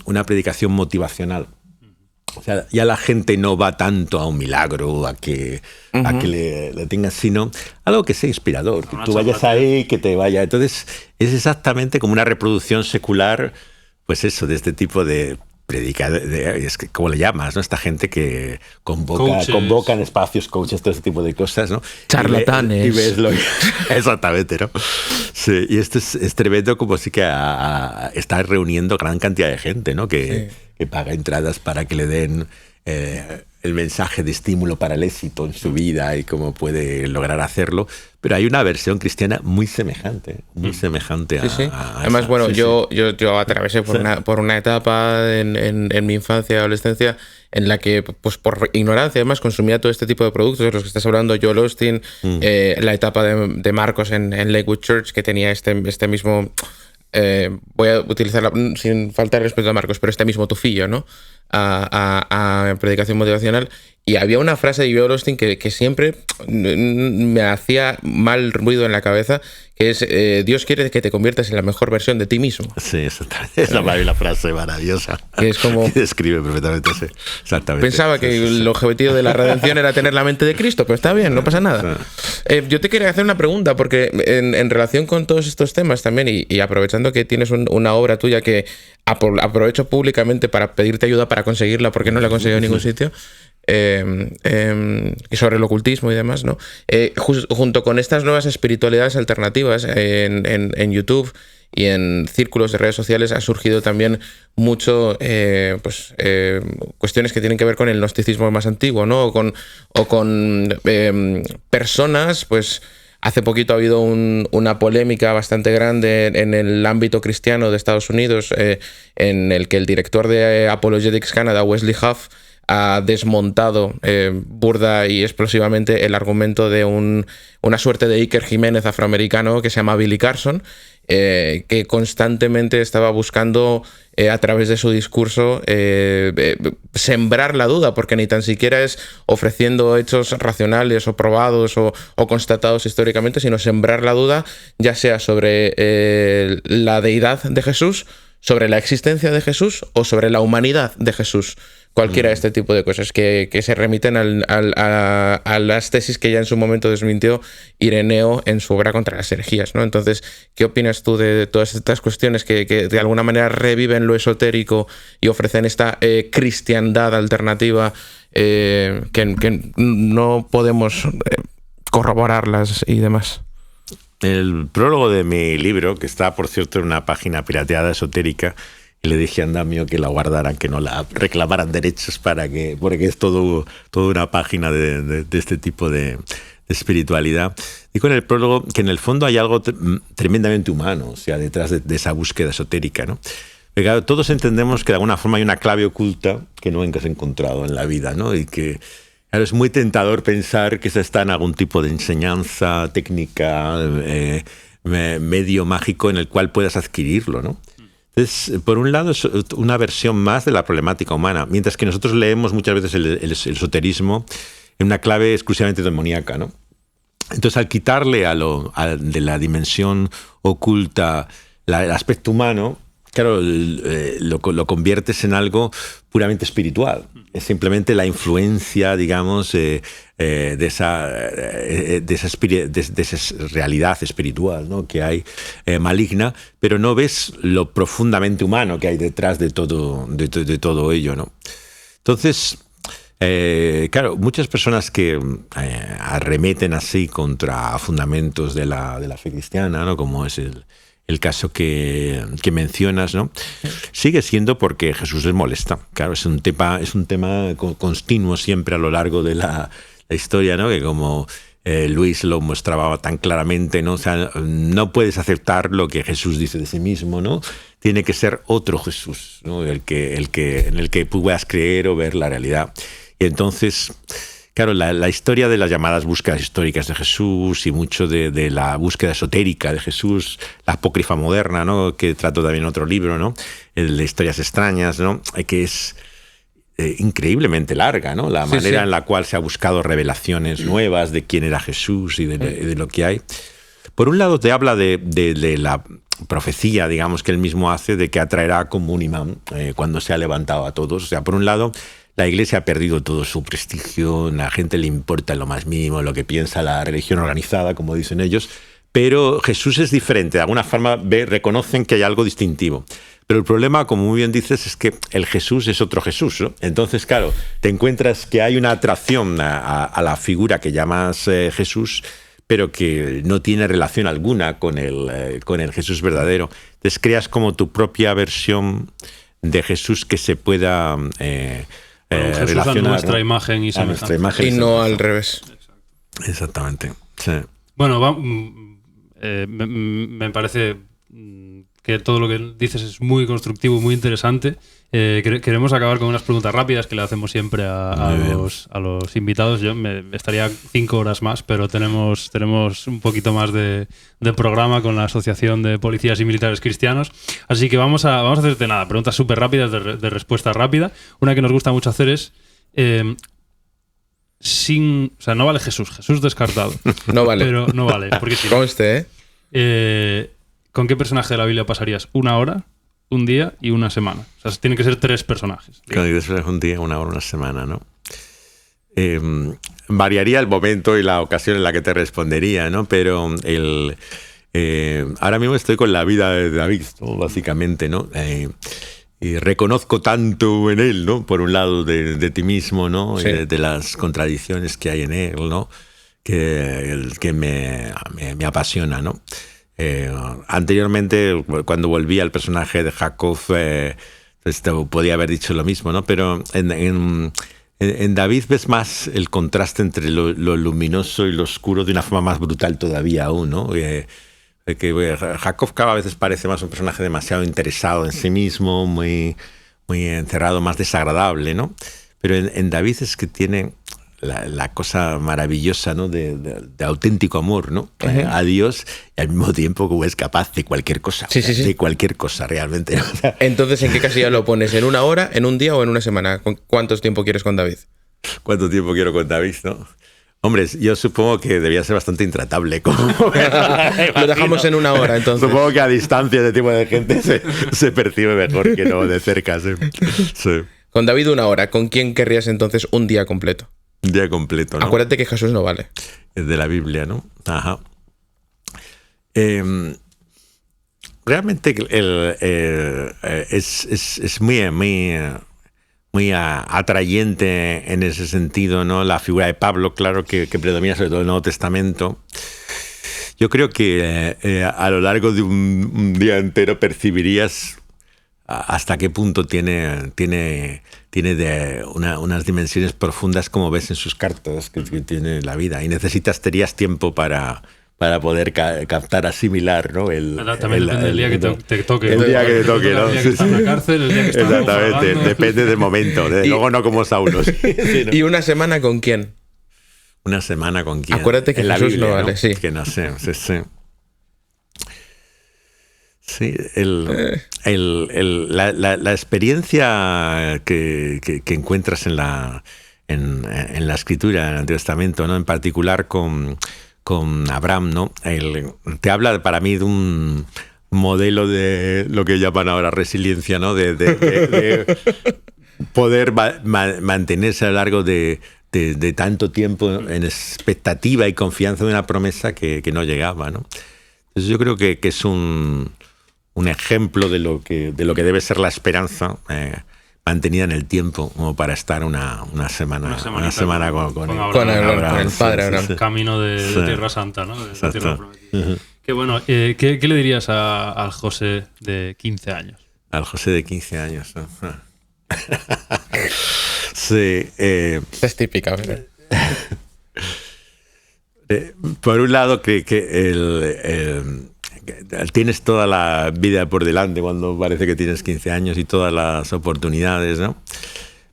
una predicación motivacional. O sea, ya la gente no va tanto a un milagro, a que le tengas, sino algo que sea inspirador, que tú vayas ahí, que te vaya. Entonces, es exactamente como una reproducción secular, pues eso, de este tipo de predicadores, es que, ¿cómo le llamas, no? Esta gente que convoca en espacios, coaches, todo ese tipo de cosas, ¿no?
Charlatanes.
Y ves exactamente, ¿no? Sí, y esto es tremendo, como sí que está reuniendo gran cantidad de gente, ¿no? Que paga entradas para que le den el mensaje de estímulo para el éxito en su vida y cómo puede lograr hacerlo. Pero hay una versión cristiana muy semejante a
Además,
esa.
bueno,
Sí,
yo atravesé por una etapa en mi infancia y adolescencia en la que, pues por ignorancia, además, consumía todo este tipo de productos de los que estás hablando, Joel Osteen, la etapa de Marcos en Lakewood Church, que tenía este mismo... voy a utilizarla sin faltar respeto a Marcos, pero este mismo tufillo, ¿no? A predicación motivacional. Y había una frase de Joel Osteen que siempre me hacía mal ruido en la cabeza, que es: Dios quiere que te conviertas en la mejor versión de ti mismo.
Sí, exactamente. Es la frase maravillosa.
Que es como...
Que describe perfectamente, sí. Exactamente.
Pensaba que el objetivo de la redención era tener la mente de Cristo, pero está bien, no pasa nada. Yo te quería hacer una pregunta, porque en relación con todos estos temas también, y aprovechando que tienes una obra tuya que aprovecho públicamente para pedirte ayuda para conseguirla, porque no la he conseguido en ningún sitio, sobre el ocultismo y demás, ¿no? Junto con estas nuevas espiritualidades alternativas en YouTube y en círculos de redes sociales ha surgido también mucho cuestiones que tienen que ver con el gnosticismo más antiguo, ¿no? O con personas, pues hace poquito ha habido una polémica bastante grande en el ámbito cristiano de Estados Unidos, en el que el director de Apologetics Canada, Wesley Huff, ha desmontado burda y explosivamente el argumento de una suerte de Iker Jiménez afroamericano que se llama Billy Carson, que constantemente estaba buscando a través de su discurso sembrar la duda, porque ni tan siquiera es ofreciendo hechos racionales o probados o constatados históricamente, sino sembrar la duda, ya sea sobre la deidad de Jesús, sobre la existencia de Jesús o sobre la humanidad de Jesús. Cualquiera de este tipo de cosas que se remiten a las tesis que ya en su momento desmintió Ireneo en su obra contra las herejías, ¿no? Entonces, ¿qué opinas tú de todas estas cuestiones que de alguna manera reviven lo esotérico y ofrecen esta cristiandad alternativa que no podemos corroborarlas y demás?
El prólogo de mi libro, que está, por cierto, en una página pirateada esotérica, y le dije a Andamio que la guardaran, que no la reclamaran derechos porque es toda una página de este tipo de espiritualidad. Y con el prólogo que en el fondo hay algo tremendamente humano, o sea, detrás de esa búsqueda esotérica, ¿no? Porque, claro, todos entendemos que de alguna forma hay una clave oculta que no has encontrado en la vida, ¿no? Y que, claro, es muy tentador pensar que esa está en algún tipo de enseñanza técnica, medio mágico en el cual puedas adquirirlo, ¿no? Entonces, por un lado, es una versión más de la problemática humana, mientras que nosotros leemos muchas veces el esoterismo en una clave exclusivamente demoníaca, ¿no? Entonces, al quitarle de la dimensión oculta el aspecto humano, claro, lo conviertes en algo puramente espiritual. Es simplemente la influencia, digamos, de esa realidad espiritual, ¿no? Que hay maligna, pero no ves lo profundamente humano que hay detrás de todo ello, ¿no? Entonces, claro, muchas personas que arremeten así contra fundamentos de la fe cristiana, ¿no? Como es el caso que mencionas, ¿no? Sigue siendo porque Jesús les molesta. Claro, es un tema continuo siempre a lo largo de la historia, ¿no? Que como Luis lo mostraba tan claramente, ¿no? O sea, no puedes aceptar lo que Jesús dice de sí mismo, ¿no? Tiene que ser otro Jesús, ¿no? En el que puedas creer o ver la realidad. Y entonces, claro, la historia de las llamadas búsquedas históricas de Jesús y mucho de la búsqueda esotérica de Jesús, la apócrifa moderna, ¿no? Que trato también en otro libro, ¿no? El de historias extrañas, ¿no? Que es increíblemente larga, ¿no? La manera en la cual se ha buscado revelaciones nuevas de quién era Jesús y de lo que hay. Por un lado te habla de la profecía, digamos, que él mismo hace de que atraerá como un imán cuando se ha levantado a todos. O sea, por un lado, la Iglesia ha perdido todo su prestigio, a la gente le importa lo más mínimo lo que piensa la religión organizada, como dicen ellos, pero Jesús es diferente, de alguna forma reconocen que hay algo distintivo. Pero el problema, como muy bien dices, es que el Jesús es otro Jesús, ¿no? Entonces, claro, te encuentras que hay una atracción a la figura que llamas Jesús, pero que no tiene relación alguna con el Jesús verdadero. Entonces creas como tu propia versión de Jesús que se pueda
Jesús
relacionar
a nuestra imagen y semejanza.
Y no al revés.
Exactamente. Sí.
Bueno, me parece que todo lo que dices es muy constructivo, muy interesante. Queremos acabar con unas preguntas rápidas que le hacemos siempre a los invitados. Yo estaría 5 horas más, pero tenemos un poquito más de programa con la Asociación de Policías y Militares Cristianos. Así que vamos a hacerte preguntas súper rápidas de respuesta rápida. Una que nos gusta mucho hacer es... o sea, no vale Jesús descartado.
No vale.
Pero no vale. Porque si
Conste,
¿con qué personaje de la Biblia pasarías 1 hora, 1 día y 1 semana? O sea, tienen que ser 3 personajes.
Con un día, 1 hora, 1 semana, ¿no? Variaría el momento y la ocasión en la que te respondería, ¿no? Pero ahora mismo estoy con la vida de David, ¿no? Básicamente, ¿no? Y reconozco tanto en él, ¿no? Por un lado de ti mismo, ¿no?
Sí.
De las contradicciones que hay en él, ¿no? Que me apasiona, ¿no? Anteriormente, cuando volví al personaje de Jacob, podía haber dicho lo mismo, ¿no? Pero en David ves más el contraste entre lo luminoso y lo oscuro de una forma más brutal todavía aún, ¿no? Que Jacob cada vez parece más un personaje demasiado interesado en sí mismo, muy, muy encerrado, más desagradable, ¿no? Pero en David es que tiene la cosa maravillosa, ¿no? de auténtico amor, ¿no? A Dios, y al mismo tiempo que es capaz de cualquier cosa.
Sí.
De cualquier cosa, realmente, ¿no?
Entonces, ¿en qué casilla lo pones? ¿En 1 hora, en 1 día o en 1 semana? ¿Cuánto tiempo quieres con David?
¿Cuánto tiempo quiero con David, no? Hombre, yo supongo que debía ser bastante intratable.
Lo dejamos en 1 hora, entonces.
Supongo que a distancia ese tipo de gente se percibe mejor que no de cerca. Sí. Sí.
Con David 1 hora. ¿Con quién querrías entonces 1 día completo?
Un día completo, ¿no?
Acuérdate que Jesús no vale.
Es de la Biblia, ¿no? Ajá. Realmente es muy atrayente en ese sentido, ¿no? La figura de Pablo, claro, que predomina sobre todo en el Nuevo Testamento. Yo creo que a lo largo de un día entero percibirías hasta qué punto tiene unas dimensiones profundas, como ves en sus cartas, que tiene la vida. Y tenías tiempo para poder captar, asimilar, ¿no?
También depende del día que te toque.
El día que te toque, ¿no?
El día que está en la cárcel, el día que está
exactamente,
naufragando.
depende del momento. Luego no como Saulo. Sí, ¿no?
¿Y 1 semana con quién?
1 semana con quién.
Acuérdate que
en la
Jesús
Biblia,
no vale, sí.
Que no sé, sí. Sí, la experiencia que encuentras en la escritura, en el Antiguo Testamento, ¿no? En particular con Abraham, ¿no? Te habla para mí de un modelo de lo que llaman ahora resiliencia, ¿no? De poder mantenerse a lo largo de tanto tiempo en expectativa y confianza de una promesa que no llegaba, ¿no? Entonces yo creo que es un ejemplo de lo que debe ser la esperanza mantenida en el tiempo, como para estar una semana con
el padre Abraham.
Sí.
Camino de Tierra Santa, ¿no? De
Exacto.
Tierra Prometida. Qué bueno. ¿Qué le dirías al José de 15 años?
Al José de 15 años, ¿no? Sí.
Es típica, ¿verdad?
Por un lado, que tienes toda la vida por delante cuando parece que tienes 15 años y todas las oportunidades, ¿no?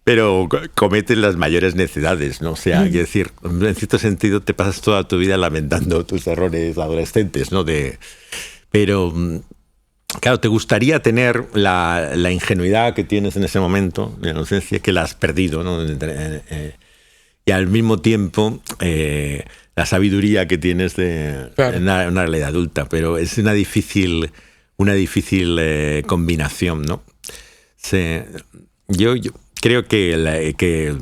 Pero cometes las mayores necedades, ¿no? O sea, quiero decir, en cierto sentido te pasas toda tu vida lamentando tus errores adolescentes, ¿no? Pero, claro, te gustaría tener la ingenuidad que tienes en ese momento, la inocencia, que la has perdido, ¿no? Y al mismo tiempo la sabiduría que tienes
claro,
en una realidad adulta, pero es una difícil combinación, ¿no? Yo creo que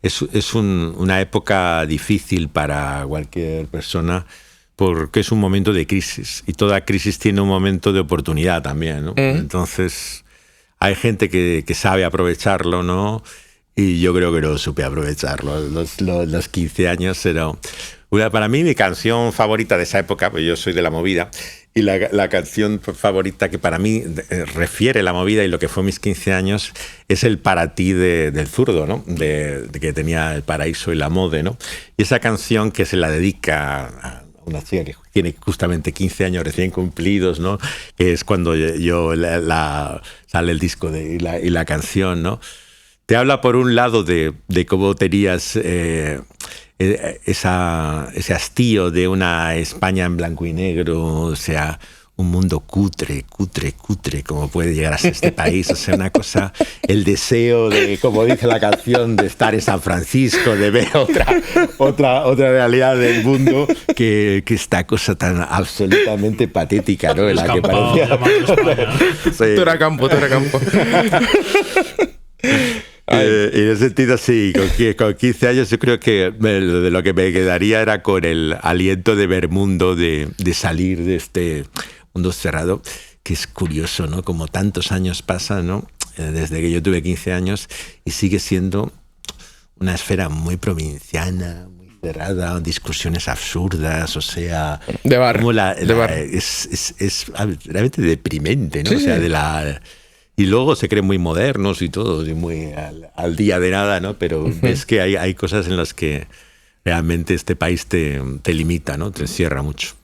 es una época difícil para cualquier persona porque es un momento de crisis y toda crisis tiene un momento de oportunidad también, ¿no? Entonces hay gente que sabe aprovecharlo, ¿no? Y yo creo que no supe aprovecharlo. Los 15 años era... Para mí mi canción favorita de esa época, pues yo soy de la movida, y la canción favorita que para mí refiere la movida y lo que fue mis 15 años es el Para ti del Zurdo, ¿no? De que tenía El Paraíso y la Mode, ¿no? Y esa canción que se la dedica a una chica que tiene justamente 15 años recién cumplidos, ¿no? Que es cuando sale el disco y la canción, ¿no? Te habla por un lado de cómo tenías ese hastío de una España en blanco y negro, o sea, un mundo cutre, como puede llegar a ser este país, o sea, una cosa, el deseo de, como dice la canción, de estar en San Francisco, de ver otra realidad del mundo, que esta cosa tan absolutamente patética, ¿no? En la que parecía...
Sí. Tú era campo.
Y en ese sentido, sí, con 15 años yo creo que de lo que me quedaría era con el aliento de ver mundo, de salir de este mundo cerrado, que es curioso, ¿no? Como tantos años pasan, ¿no? Desde que yo tuve 15 años y sigue siendo una esfera muy provinciana, muy cerrada, discusiones absurdas, o sea...
De bar.
Es realmente deprimente, ¿no?
Sí,
o sea,
sí.
Y luego se creen muy modernos y todo, y muy al día de nada, ¿no? Pero ves que hay cosas en las que realmente este país te limita, ¿no? Te encierra mucho.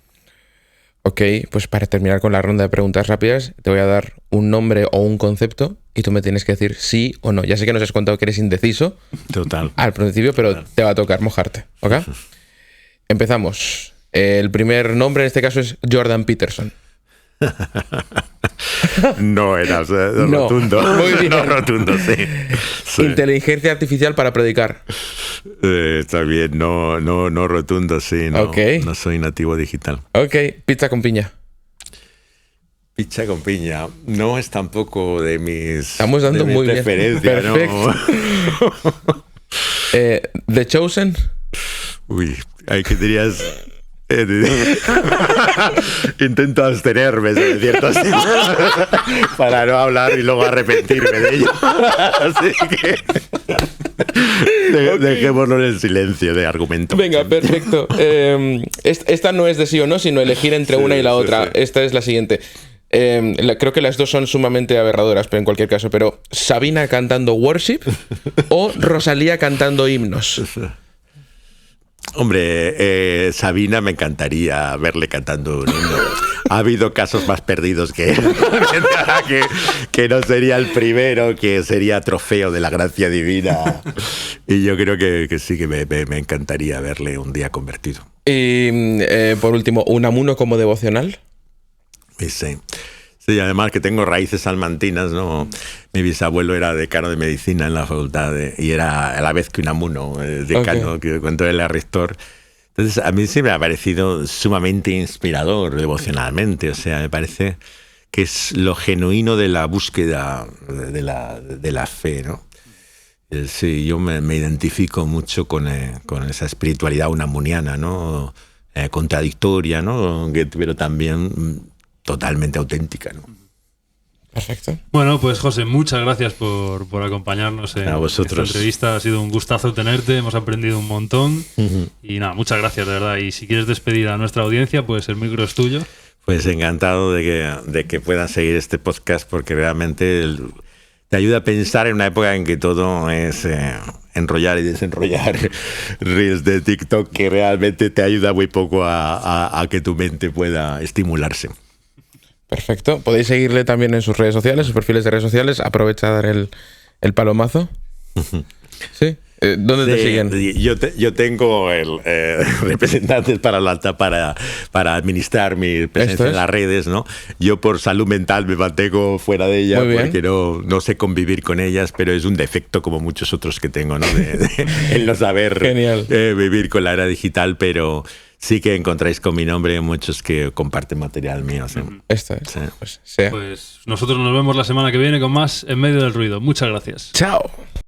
Ok, pues para terminar con la ronda de preguntas rápidas, te voy a dar un nombre o un concepto y tú me tienes que decir sí o no. Ya sé que nos has contado que eres indeciso.
Total.
Al principio, pero te va a tocar mojarte, ¿ok? Empezamos. El primer nombre en este caso es Jordan Peterson.
No eras rotundo.
Muy bien.
No rotundo, sí.
Inteligencia artificial para predicar.
Está bien, no rotundo, sí. No,
Okay.
No soy nativo digital.
Ok, pizza con piña.
Pizza con piña no es tampoco de mis...
Estamos dando muy bien.
Preferencia,
Perfecto.
¿no?
The Chosen.
Uy, hay que dirías... Intento abstenerme de ciertos temas para no hablar y luego arrepentirme de ello. Así que dejémoslo en el silencio de argumento.
Venga, perfecto. Esta no es de sí o no, sino elegir entre una y la otra. Sí. Esta es la siguiente. Creo que las dos son sumamente aberradoras, pero en cualquier caso. Pero Sabina cantando Worship o Rosalía cantando himnos.
Hombre, Sabina me encantaría verle cantando un himno. Ha habido casos más perdidos que él, que no sería el primero, que sería trofeo de la gracia divina. Y yo creo que sí que me encantaría verle un día convertido.
Y por último, ¿Unamuno como devocional?
Sí. Sí, además que tengo raíces salmantinas, ¿no? Mi bisabuelo era decano de medicina en la facultad y era a la vez que Unamuno, decano, okay, cuando él era rector. Entonces, a mí sí me ha parecido sumamente inspirador devocionalmente. O sea, me parece que es lo genuino de la búsqueda de la fe, ¿no? Sí, yo me identifico mucho con esa espiritualidad unamuniana, ¿no? Contradictoria, ¿no? Pero también totalmente auténtica, ¿no?
Perfecto.
Bueno, pues José, muchas gracias por acompañarnos en esta entrevista. Ha sido un gustazo tenerte, hemos aprendido un montón. Y nada, muchas gracias, de verdad. Y si quieres despedir a nuestra audiencia, pues el micro es tuyo.
Pues encantado de que puedan seguir este podcast, porque realmente te ayuda a pensar en una época en que todo es enrollar y desenrollar reels de TikTok, que realmente te ayuda muy poco a que tu mente pueda estimularse.
Perfecto. Podéis seguirle también en sus redes sociales, sus perfiles de redes sociales. Aprovecha a dar el palomazo. ¿Sí? ¿Dónde te siguen?
Yo tengo representantes para administrar mi presencia en las redes, ¿no? Yo por salud mental me mantengo fuera de ellas porque no sé convivir con ellas, pero es un defecto como muchos otros que tengo, ¿no? El no saber vivir con la era digital, pero sí que encontráis con mi nombre muchos que comparten material mío. ¿Sí?
Esto es. Sí.
Pues nosotros nos vemos la semana que viene con más En Medio del Ruido. Muchas gracias.
Chao.